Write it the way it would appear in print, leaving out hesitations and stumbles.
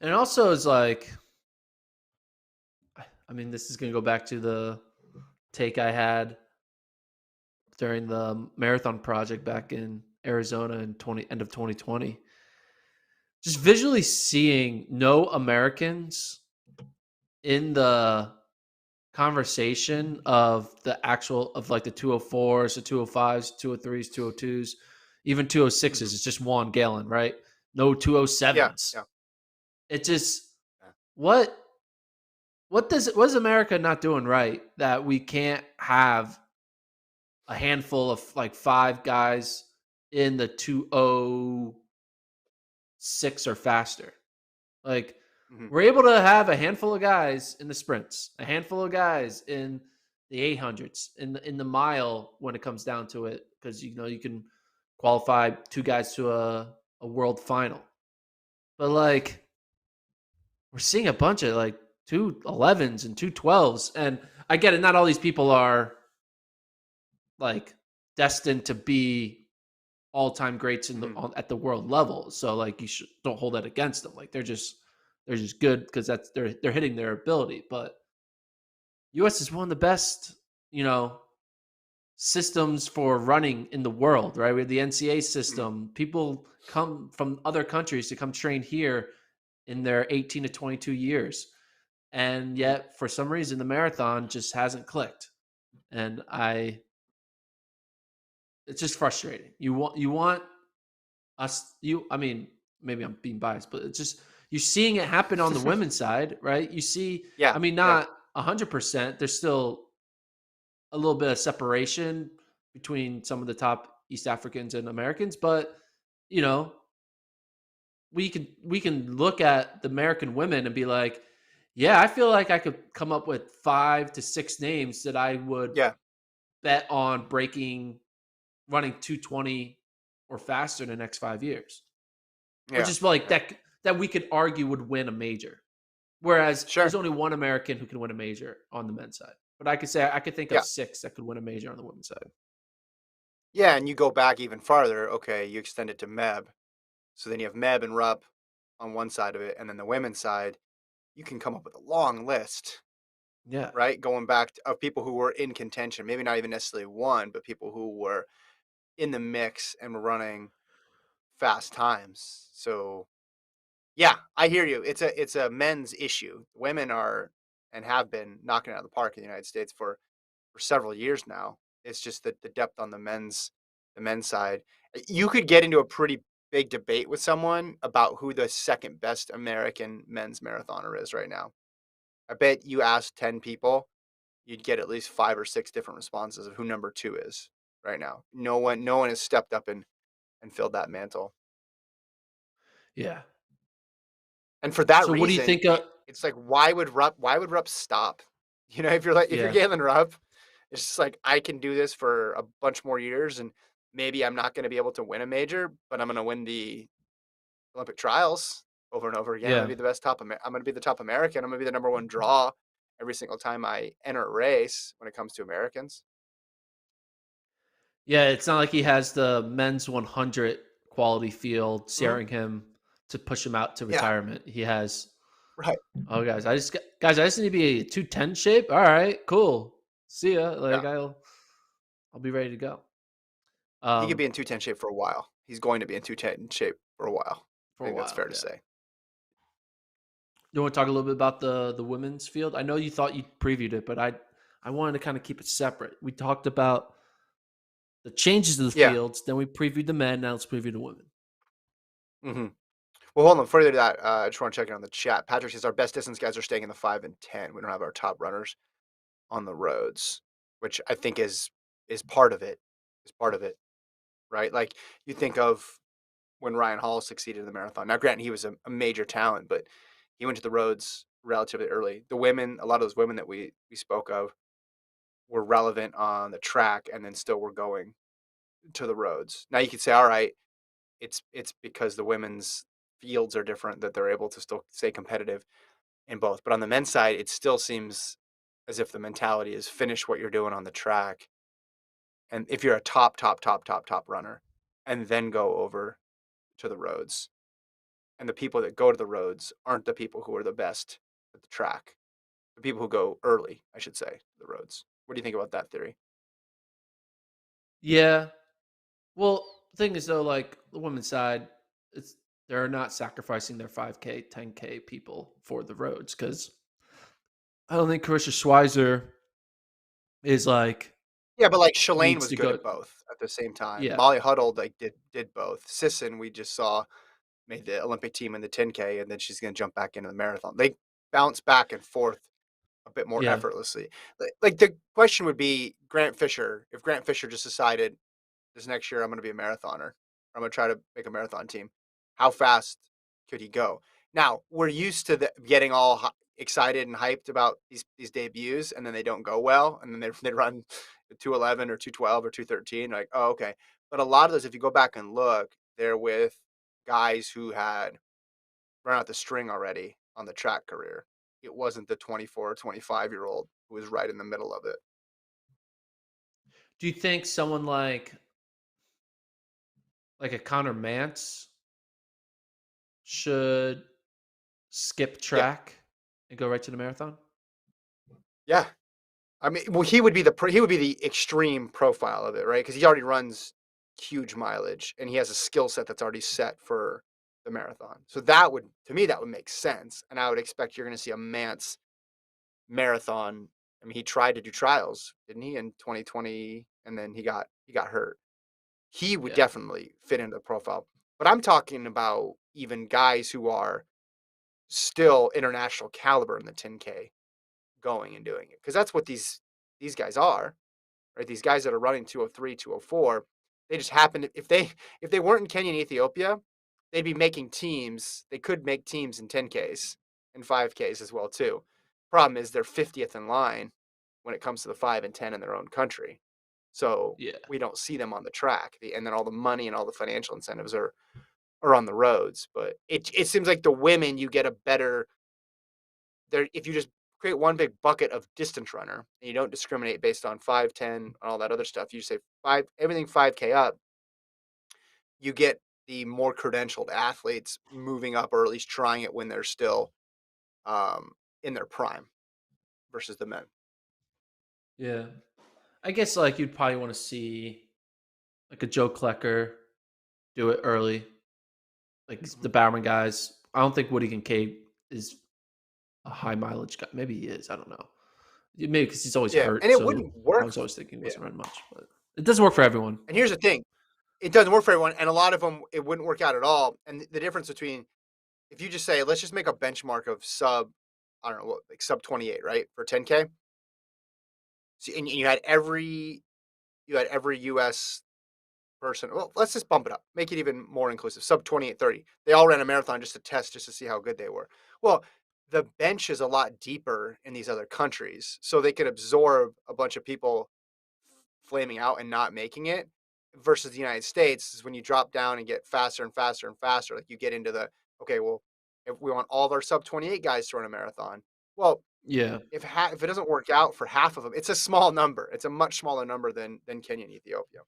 And also is like, I mean, this is going to go back to the take I had during the marathon project back in Arizona in end of 2020. Just visually seeing no Americans in the conversation of the actual of like the 204s, the 205s, 203s, 202s, even 206s. Mhm. It's just Juan Galen, right? No Yeah, 207s. yeah. It just Yeah. what what is America not doing right that we can't have a handful of like five guys in the 206 or faster? Like Mhm. we're able to have a handful of guys in the sprints, a handful of guys in the 800s, in the mile when it comes down to it, because you can qualify two guys to a world final. But like we're seeing a bunch of like 211s and 212s, and I get it. Not all these people are like destined to be all-time greats Mhm. at the world level. So like don't hold that against them. Like they're just good because they're hitting their ability. But US is one of the best, you know, systems for running in the world, right? We have the NCAA Mhm. system. People come from other countries to come train here in their 18 to 22 years. And Mhm. yet for some reason the marathon just hasn't clicked. And I it's just frustrating. You want us you I mean, maybe I'm being biased, but it's just you're seeing it happen on the women's side, right? You see, Yeah, I mean, yeah. not 100%. There's still a little bit of separation between some of the top East Africans and Americans, but you know, we can look at the American women and be like, yeah, I feel like I could come up with 5 to 6 names that I would Yeah, bet on breaking running 220 or faster in the next 5 years. Or yeah, just like yeah. that we could argue would win a major. Whereas there's Sure. only one American who can win a major on the men's side. But I could think of Yeah. 6 that could win a major on the women's side. Yeah, and you go back even farther, okay, you extend it to Meb. So then you have Meb and Rupp on one side of it, and then the women's side, you can come up with a long list, Yeah. right? Going back to, of people who were in contention, maybe not even necessarily one, but people who were in the mix and were running fast times. So yeah, I hear you. It's a men's issue. Women are and have been knocking it out of the park in the United States for several years now. It's just that the depth on the men's side. You could get into a pretty big debate with someone about who the second best American men's marathoner is right now. I bet you ask 10 people, you'd get at least 5 or 6 different responses of who number 2 is right now. No one has stepped up and filled that mantle. Yeah. And for that So what do you reason, think it's like why would Rupp stop? You know, if you're yeah. Galen Rupp, it's just like I can do this for a bunch more years and maybe I'm not going to be able to win a major, but I'm going to win the Olympic trials over and over again. I'm going Yeah. to be the best I'm going to be the top American. I'm going to be the number one draw every single time I enter a race when it comes to Americans. Yeah, it's not like he has the men's 100 quality field Mhm. staring him to push him out to Yeah, retirement. He has, right. oh guys, I just need to be a 210 shape. All right, cool. See ya. Yeah. Like I'll be ready to go. He could Um be in 210 shape for a while. He's going to be in 210 shape for a while. I for a think that's while, fair to yeah. say. You want to talk a little bit about the women's field? I know you thought you previewed it, but I wanted to kind of keep it separate. We talked about the changes to the Yeah. fields, then we previewed the men. Now let's preview the women. Mhm. Well, hold on. Further to that, I just want to check in on the chat. Patrick says our best distance guys are staying in the 5 and 10. We don't have our top runners on the roads, which I think is part of it. Is part of it, right? Like you think of when Ryan Hall succeeded in the marathon. Now, granted, he was a major talent, but he went to the roads relatively early. The women, a lot of those women that we spoke of, were relevant on the track, and then still were going to the roads. Now you could say, all right, it's because the women's fields are different that they're able to still stay competitive in both. But on the men's side, it still seems as if the mentality is finish what you're doing on the track. And if you're a top runner, and then go over to the roads. and the people that go to the roads aren't the people who are the best at the track. The people who go early, I should say, to the roads. What do you think about that theory? Yeah. Well, the thing is though, like the women's side, it's they're not sacrificing their 5K, 10K people for the roads because I don't think Carissa Schweizer is like Yeah, but like Shalane needs was to good go. at both at the same time. Yeah, Molly Huddle like did both. Sisson we just saw made the Olympic team in the 10K, and then she's going to jump back into the marathon. They bounce back and forth a bit more yeah. effortlessly. Like the question would be Grant Fisher. If Grant Fisher just decided this next year I'm going to be a marathoner, I'm going to try to make a marathon team, how fast could he go? Now we're used to getting all excited and hyped about these debuts, and then they don't go well, and then they run 211 or 212 or 213. Like, oh, okay. But a lot of those, if you go back and look, they're with guys who had run out the string already on the track career. It wasn't the 24 or 25-year-old who was right in the middle of it. Do you think someone like a Connor Mance should skip Yeah. track and go right to the marathon? Yeah. I mean, well, he would be the extreme profile of it, right? Because he already runs huge mileage and he has a skill set that's already set for the marathon. So that would, to me, that would make sense. And I would expect you're going to see a Mance marathon. I mean, he tried to do trials, didn't he, in 2020, and then he got hurt. He would Yeah, definitely fit into the profile. But I'm talking about even guys who are still international caliber in the 10K going and doing it because that's what these guys are, right? These guys that are running 203, 204, they just happen to, if they weren't in Kenya and Ethiopia, they'd be making teams. They could make teams in 10Ks and 5Ks as well too. Problem is they're 50th in line when it comes to the 5 and 10 in their own country. So yeah, we don't see them on the track. And then all the money and all the financial incentives are on the roads. But it seems like the women you get a better there if you just create one big bucket of distance runner and you don't discriminate based on 5, 10, and all that other stuff, you say five everything 5K up, you get the more credentialed athletes moving up or at least trying it when they're still in their prime versus the men. yeah. I guess like you'd probably want to see like a Joe Klecker do it early, like Mhm. the Bowerman guys. I don't think Woody Kincaid is a high mileage guy. Maybe he is. I don't know. Maybe because he's always Yeah, and hurt. it So wouldn't I work. was always thinking he Yeah, wasn't running much, but it doesn't work for everyone. and here's the thing: it doesn't work for everyone, and a lot of them it wouldn't work out at all. And the difference between if you just say, let's just make a benchmark of I don't know, like sub 28, right, for 10K. So, and you had every U.S. person. Well, let's just bump it up, make it even more inclusive. Sub 28:30. They all ran a marathon just to test, just to see how good they were. Well, the bench is a lot deeper in these other countries, so they could absorb a bunch of people flaming out and not making it. Versus the United States is when you drop down and get faster and faster and faster. Like you get into the okay, well, if we want all of our sub 28 guys to run a marathon, well, Yeah. if it doesn't work out for half of them, it's a small number. It's a much smaller number than Kenya and Ethiopia.